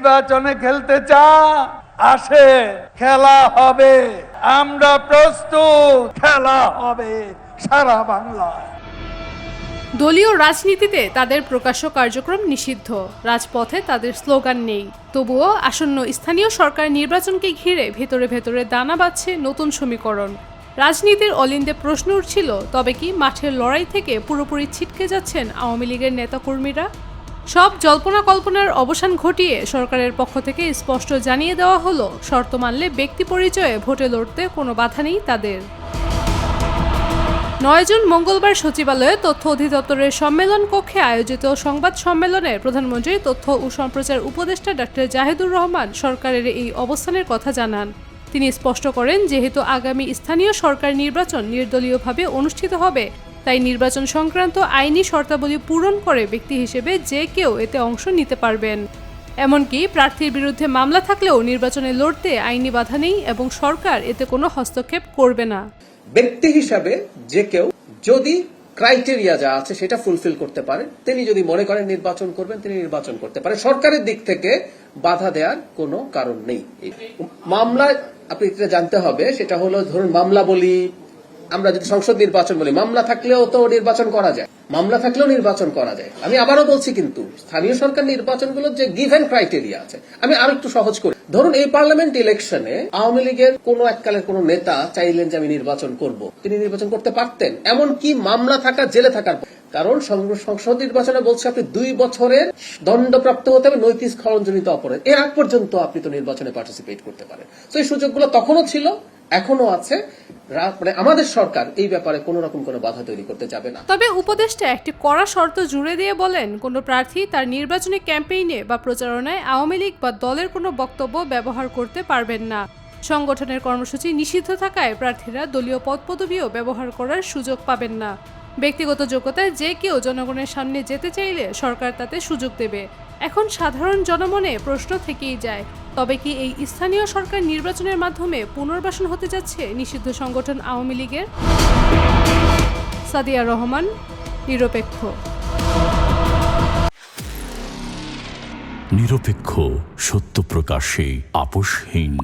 নির্বাচনে খেলতে চান, আসে, খেলা হবে, আমরা প্রস্তুত, খেলা হবে সারা বাংলায়। দলীয় রাজনীতিতে তাদের প্রকাশ্য কার্যক্রম নিষিদ্ধ, রাজপথে তাদের স্লোগান নেই। তবুও আসন্ন স্থানীয় সরকার নির্বাচনকে ঘিরে ভেতরে ভেতরে দানা বাঁধছে নতুন সমীকরণ। রাজনীতির অলিন্দে প্রশ্ন উঠছিল, তবে কি মাঠের লড়াই থেকে পুরোপুরি ছিটকে যাচ্ছেন আওয়ামী লীগের নেতাকর্মীরা? সব জল্পনা কল্পনার অবসান ঘটিয়ে সরকারের পক্ষ থেকে স্পষ্ট জানিয়ে দেওয়া হলো, শর্ত মানলে ব্যক্তি পরিচয়ে ভোটে লড়তে কোনো বাধা নেই তাদের। 9 জুন মঙ্গলবার সচিবালয়ে তথ্য অধিদপ্তরের সম্মেলন কক্ষে আয়োজিত সংবাদ সম্মেলনে প্রধানমন্ত্রীর তথ্য ও সম্প্রচার উপদেষ্টা ডক্টর জাহিদুর রহমান সরকারের এই অবস্থানের কথা জানান। তিনি স্পষ্ট করেন, যেহেতু আগামী স্থানীয় সরকার নির্বাচন নির্দলীয়ভাবে অনুষ্ঠিত হবে, তাই নির্বাচন সংক্রান্ত আইনি শর্তাবলী পূরণ করে ব্যক্তি হিসেবে যে কেউ এতে অংশ নিতে পারবেন। এমনকি প্রার্থীর বিরুদ্ধে মামলা থাকলেও নির্বাচনে লড়তে আইনি বাধা নেই এবং সরকার এতে কোনো হস্তক্ষেপ করবে না। ব্যক্তি হিসাবে যে কেউ যদি ক্রাইটেরিয়া যা আছে সেটা ফুলফিল করতে পারে, তিনি যদি মনে করেন নির্বাচন করবেন, তিনি নির্বাচন করতে পারেন। সরকারের দিক থেকে বাধা দেওয়ার কোনো কারণ নেই। মামলায় আপনি যেটা জানতে হবে সেটা হলো, ধরুন মামলা বলি, আমরা যদি সংসদ নির্বাচন বলি, মামলা থাকলেও তো নির্বাচন করা যায়, মামলা থাকলেও নির্বাচন করা যায়। আমি আবারও বলছি, কিন্তু স্থানীয় সরকার নির্বাচনগুলোর যে গিভেন ক্রাইটেরিয়া আছে, আমি আরো একটু সহজ করি। ধরুন এই পার্লামেন্ট ইলেকশনে আওয়ামী লীগের কোন এককালের কোন নেতা চাইলেন যে আমি নির্বাচন করব, তিনি নির্বাচন করতে পারতেন, এমনকি মামলা থাকা, জেলে থাকার। কারণ সংসদ নির্বাচনে বলছে আপনি 2 বছরের দণ্ডপ্রাপ্ত হতে হবে নৈতিক স্খলনজনিত অপরাধ, এর আগ পর্যন্ত আপনি তো নির্বাচনে পার্টিসিপেট করতে পারেন। তো এই সুযোগগুলো তখনও ছিল, এখনো আছে। মানে আমাদের সরকার এই ব্যাপারে কোন রকম কোনো বাধা তৈরি করতে যাবে না। তবে উপদেষ্টা একটি কড়া শর্ত জুড়ে দিয়ে বলেন, কোনো প্রার্থী তার নির্বাচনী ক্যাম্পেইনে বা প্রচারণায় আওয়ামী লীগ বা দলের কোনো বক্তব্য ব্যবহার করতে পারবেন না। সংগঠনের কর্মসূচি নিষিদ্ধ থাকায় প্রার্থীরা দলীয় পদপদবীও ব্যবহার করার সুযোগ পাবেন না। ব্যক্তিগত যোগ্যতায় যে কেউ জনগণের সামনে যেতে চাইলে সরকার তাতে সুযোগ দেবে। এখন সাধারণ জনমনে প্রশ্ন থেকেই যায়, তবে কি এই স্থানীয় সরকার নির্বাচনের মাধ্যমে পুনর্বাসন হতে যাচ্ছে নিষিদ্ধ সংগঠন আওয়ামী লীগের? সাদিয়া রহমান, নিরপেক্ষ। নিরপেক্ষ, সত্য প্রকাশে আপোষহীন।